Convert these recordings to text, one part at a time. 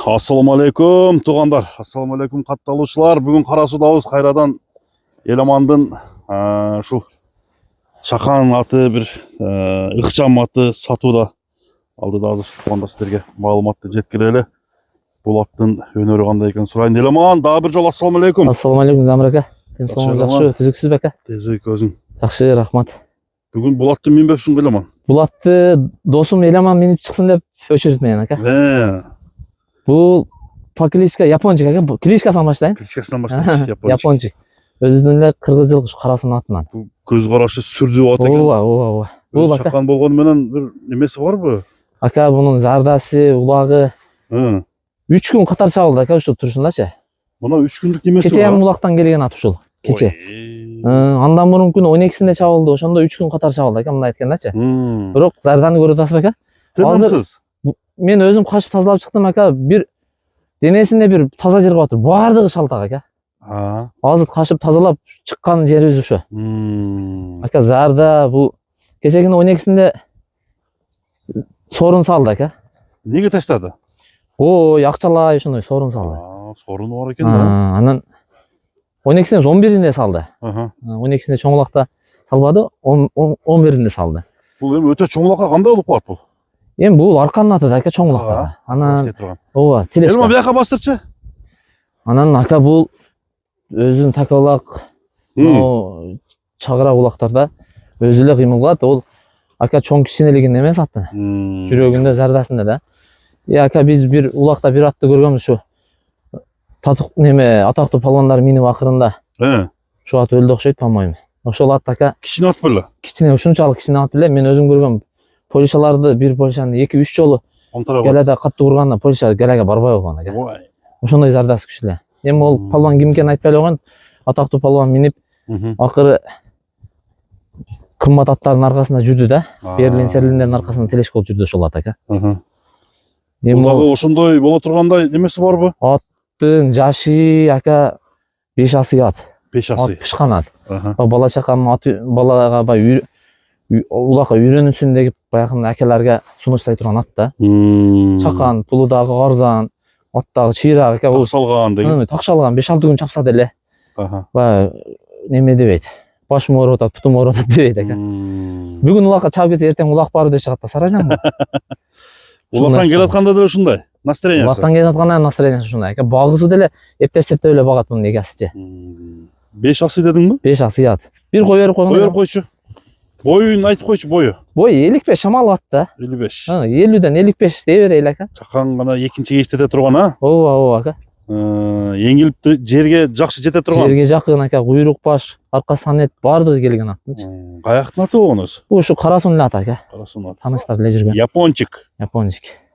Assalamu alaikum туғандар. Assalamu alaikum қатталушылар. Бүгін Қарасудабыз қайрадан Еламандың шу Шақан аты бір ықшам аты сатуда. Алдыда азыр туғандар сіздерге маалыматты жеткірелі. Бұл аттың өнері қандай екен сұрайын. Еламан, дағы бір жол ассаламу алейкум. Ассаламу алейкум Замыр ака. Денсаулығыңыз жақсы, түзіксіз бе ака? Тезек өзің. Жақсы, рахмат. Бүгін бұл атты мен бепсің бе Еламан? Бұл атты досым Еламан миніп шықсын деп өшірді мен ака. Бұл по кличка япончик ака. Кличкасынан баштайын. Кличкасынан баштайын. Япончик. Өзінің қырғыз жылғы қарасын атынан. Көз қарашы сүрді ат екен. Ооба. Бұл шаққан болғанменен бір немесі бар бы? Ака, бұның зардасы, улағы 3 күн қатар чабылды ака, ұшыл тұрышындачы. Мұна 3 күндік немесі бар? Кече улақтан келген ат ұшыл. Кече. Андан бұрын күні 12-сінде чабылды, ошондо 3 күн қатар чабылды ака, мына айткандачы. Бирок зарданы көрүп атасыз ака? Тынымсыз. Мен өзім қашып тазалап шықтым ака, бір денесінде бір таза жер қылып отыр. Бардығы шалтақ ака. Азыр қашып тазалап шыққан жері өзі ошо. Ака, зарда бұл кечегінің 12-сінде сорун салды ака. Неге таштады? Ой, акчалай ошондой сорун салды. Сорун бар экен да. Анан 12-синде 11-inde салды. 12-синде чоңулакта салбады, 11-inde салды. Бұл эми өтө чоңулакка кандай болуп калат бул? Эми бул арканын аты да ака чоңулакта. Анан ооба, тилешка. Элма бияка бастырчы. Анан ака бул өзүнүн такалак, чагыра улактарда өзү эле кыймыл кылат. Ол ака чоң кичинелигин эмес аттын. Жүрөгүндө, зардасында да. Ака биз бир улакта бир атты көргөнбүз ушу. Татык неме атактуу палвандар минип акырында. Шу ат өлдү окшойт, по-моему. Ошол ат ака кичине ат беле. Кичине, ушунчалык кичине ат эле. Мен өзүм көргөм. Полишаларды бир полишаны 2-3 жолу келеде катты урганда полиша келеге барбай койгон ака. Ошондой зардасы күчтүү эле. Эми ол палван ким экенин айтпай эле койгон. Атактуу палван минип акыры кымбат аттардын аркасында жүрдү да. Берлин Серлиндердин аркасында телешка болуп жүрдү ошол ат ака. Эми дагы ошондой боло тургандай немеси барбы? Аттын жашы ака 5 асыят. 5 асы. Ат пышкан ат. Бала чакам балага бай улакка үйрөнүсүн деп баягы акелерге сунуштай турган ат да. Чакан, пулу дагы арзан, ат дагы чыйрак ака. Такшалган деген. Такшалган 5-6 күн чапса деле. Баягы неме дебейт. Башым ооруп атат, бутум ооруп атат дебейт ака. Бүгүн улакка чабып кетсе, эртең улак бары деп чыгат да сарайдан. Улактан келатканда деле ушундай настроениясы. Улактан келатканда настроениясы ушундай. Ака багызуу деле эптеп-септеп эле багат мунун эгесичи. 5 асы дедиңби? 5 асыят. Бир кой берип койгон. Кой койчу. Боюн айтып койчу, бою. Бой 55 шамал ат да. 55. 50ден 55 дей берейли ака. Чакан гана экинчи кечтете турган, а? Ооба ака. Эңилип жерге жакшы жете турган. Жерге жакын ака, куйрук баш, арка санет бардыгы келген аттынчы. Каяктын аты болгон өзү? Ушу Карасун эле аты ака. Карасун аты. Таныштар эле жүргөн. Япончик.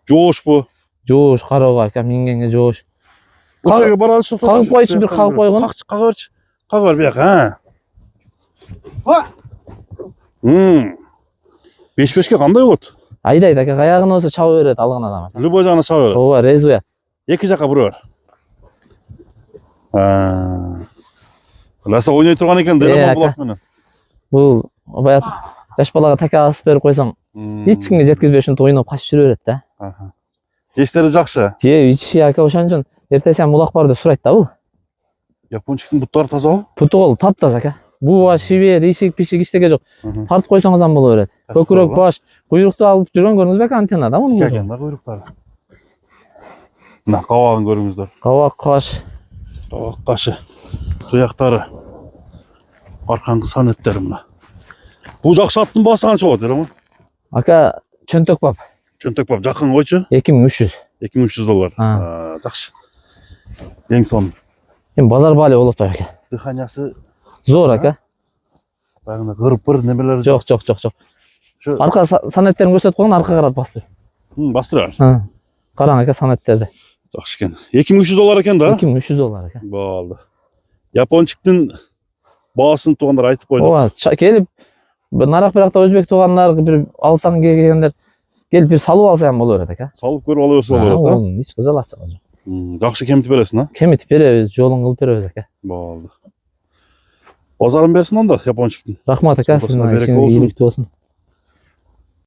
Жоошпу? Жоош, кароого ака, мингенге жоош. Ошого бара алышып турчу. Кагып койчу, бир кагып койгон. Кага берчи. Кага бер бияка, 5-5ке кандай болот? Айдайт ака, каягын болсо чаба берет алган адам. Любой жагына чаба берет. Ооба, резвый. Эки жакка бура бер. Ласа ойной турган экен деле бул ат менен. Бул баягы жаш балага така асып берип койсоң, эч кимге жеткизбей ушинтип ойноп качып жүрө берет да. Жештери жакшы. Ичи ака, ошон үчүн эртесен улак бар деп сурайт да бул. Япончиктин буттары тазабы? Буту кол таптаза ака. Буба, шибер, ишик, пишик иштеге жок. Тартып койсоңуз ам боло берет. Көкүрөк баш, куйрукту алып жүргөн көрдүңүзбү ака антеннада муну? Экен да куйруктары. Мына кабагын көрүңүздөр. Кабак каш. Кабак кашы. Туяктары. Аркаңкы санеттери мына. Бул жакшы аттын баасы канча болот, эреме? Ака, чөнтөк бап. Чөнтөк бап жакын койчу. 2300. 2300 доллар. Жакшы. Эң сон. Эми базар баалы болуп атпайбы ака? Дыханиясы зор ака. Баягы кырпыр немелер жок. Арка санеттерин көрсөтүп койгон, арка карап бастыр. Бастырар. Караң ака санеттерди. Жакшы экен. 2300 доллар экен да? 2300 доллар ака. Болду. Япончиктин баасын туугандар айтып койду. Ооба, келип нарак биракта өзбек туугандар бир алсаң келгендер келип бир салып алса ham боло берет ака. Салып көрүп ала берсе болот да? Ооба, эч кызалатса жок. Жакшы кемитип бересиң, а? Кемитип беребиз, жолун кылып беребиз ака. Болду. Базарын берсин анда Япончиктин. Рахмат ака, сиздин ийгиликтүү болсун.